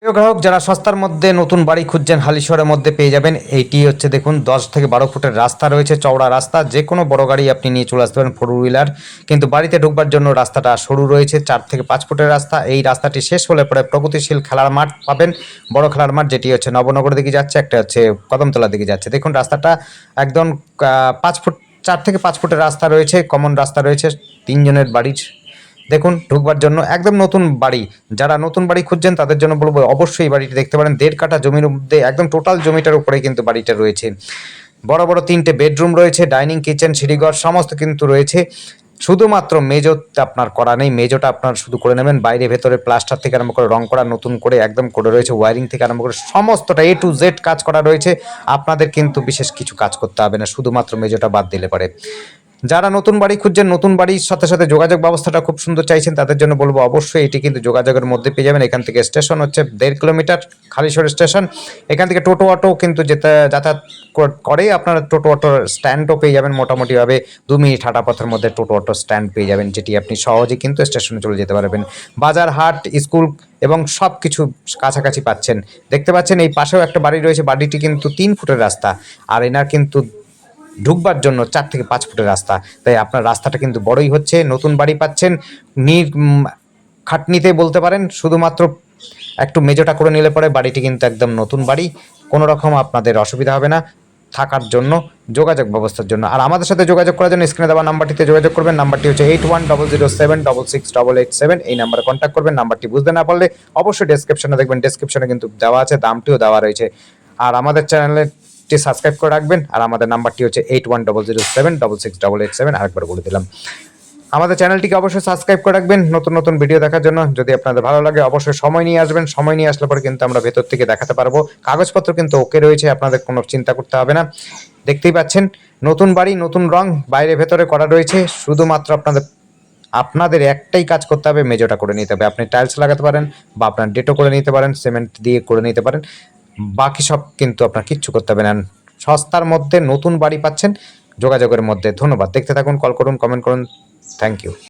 প্রিয় গ্রাহক, যারা সস্তার মধ্যে নতুন বাড়ি খুঁজছেন হালিশহরের মধ্যে পেয়ে যাবেন। এইটি হচ্ছে দেখুন 10 থেকে 12 ফুটের রাস্তা রয়েছে, চওড়া রাস্তা, যে কোনো বড় গাড়ি আপনি নিয়ে চলে আসতে পারেন, 4 হুইলার। কিন্তু বাড়িতে ঢুকবার জন্য রাস্তাটা সরু রয়েছে, 4 থেকে 5 ফুটের রাস্তা। এই রাস্তাটি শেষ হলে পরে প্রগতিশীল খেলার মাঠ পাবেন, বড় খেলার মাঠ, যেটি হচ্ছে নবনগরের দিকে যাচ্ছে, একটা হচ্ছে কদমতলার দিকে যাচ্ছে। দেখুন রাস্তাটা একদম 5 ফুট, 4 থেকে 5 ফুটের রাস্তা রয়েছে, কমন রাস্তা রয়েছে, 3 জনের বাড়ির। দেখুন ঢুকবার জন্য একদম নতুন বাড়ি, যারা নতুন বাড়ি খুঁজছেন তাদের জন্য বলবো অবশ্যই এই বাড়িটি দেখতে পারেন। 1.5 কাঠা জমির মধ্যে একদম টোটাল জমিটার উপরে কিন্তু বাড়িটা রয়েছে। বড় বড় 3টে বেডরুম রয়েছে, ডাইনিং, কিচেন, সিঁড়িঘর সমস্ত কিন্তু রয়েছে। শুধুমাত্র মেজোতে আপনার করা নেই, মেজোটা আপনার শুধু করে নেবেন। বাইরে ভেতরে প্লাস্টার থেকে আরম্ভ করে রং করা নতুন করে একদম করে রয়েছে, ওয়ারিং থেকে আরম্ভ করে সমস্তটা A to Z কাজ করা রয়েছে। আপনাদের কিন্তু বিশেষ কিছু কাজ করতে হবে না, শুধুমাত্র মেজোটা বাদ দিলে পারে। যারা নতুন বাড়ি খুঁজছেন, নতুন বাড়ির সাথে সাথে যোগাযোগ ব্যবস্থাটা খুব সুন্দর চাইছেন, তাদের জন্য বলবো অবশ্যই এটি কিন্তু যোগাযোগের মধ্যে পেয়ে যাবেন। এখান থেকে স্টেশন হচ্ছে 1.5 কিলোমিটার, হালিশহর স্টেশন। এখান থেকে টোটো অটো কিন্তু যাতায়াত করে। আপনারা টোটো অটো স্ট্যান্ডও পেয়ে যাবেন, মোটামুটিভাবে 2 মিনিট হাঁটা পথের মধ্যে টোটো অটো স্ট্যান্ড পেয়ে যাবেন, যেটি আপনি সহজে কিন্তু স্টেশনে চলে যেতে পারবেন। বাজার, হাট, স্কুল এবং সব কিছু কাছাকাছি পাচ্ছেন। দেখতে পাচ্ছেন এই পাশেও একটা বাড়ি রয়েছে, বাড়িটি কিন্তু 3 ফুটের রাস্তা, আর এনার কিন্তু ঢুকবার জন্য 4 থেকে 5 ফুটের রাস্তা। তাই আপনার রাস্তাটা কিন্তু বড়ই হচ্ছে, নতুন বাড়ি পাচ্ছেন খাটনিতে বলতে পারেন। শুধুমাত্র একটু মেজোটা করে নিলে পরে বাড়িটি কিন্তু একদম নতুন বাড়ি, কোনো রকম আপনাদের অসুবিধা হবে না থাকার জন্য, যোগাযোগ ব্যবস্থার জন্য। আর আমাদের সাথে যোগাযোগ করার জন্য স্ক্রিনে দেওয়া নাম্বারটিতে যোগাযোগ করবেন। নাম্বারটি হচ্ছে 8100766887। এই নাম্বারে কন্ট্যাক্ট করবেন। নাম্বারটি বুঝতে না পারলে অবশ্যই ডেসক্রিপশনে দেখবেন, ডেসক্রিপশনে কিন্তু দেওয়া আছে, দামটিও দেওয়া রয়েছে। আর আমাদের চ্যানেলটি সাবস্ক্রাইব করে রাখবেন। আর আমাদের নাম্বারটি হচ্ছে 8100766887। আরেকবার বলে দিলাম, আমাদের চ্যানেলটিকে অবশ্যই সাবস্ক্রাইব করে রাখবেন নতুন নতুন ভিডিও দেখার জন্য। যদি আপনাদের ভালো লাগে অবশ্যই সময় নিয়ে আসবেন, সময় নিয়ে আসলে পরে কিন্তু আমরা ভেতর থেকে দেখাতে পারবো। কাগজপত্র কিন্তু ওকে রয়েছে, আপনাদের কোনো চিন্তা করতে হবে না। দেখতেই পাচ্ছেন নতুন বাড়ি, নতুন রং, বাইরে ভেতরে করা রয়েছে। শুধুমাত্র আপনাদের একটাই কাজ করতে হবে, মেজোটা করে নিতে হবে। আপনি টাইলস লাগাতে পারেন বা আপনার ডেটো করে নিতে পারেন, সিমেন্ট দিয়ে করে নিতে পারেন, বাকি সব কিন্তু আপনার কিচ্ছু করতে হবে না। সস্তার মধ্যে নতুন বাড়ি পাচ্ছেন যোগাযোগের মধ্যে। ধন্যবাদ, দেখতে থাকুন, কল করুন, কমেন্ট করুন। Thank you.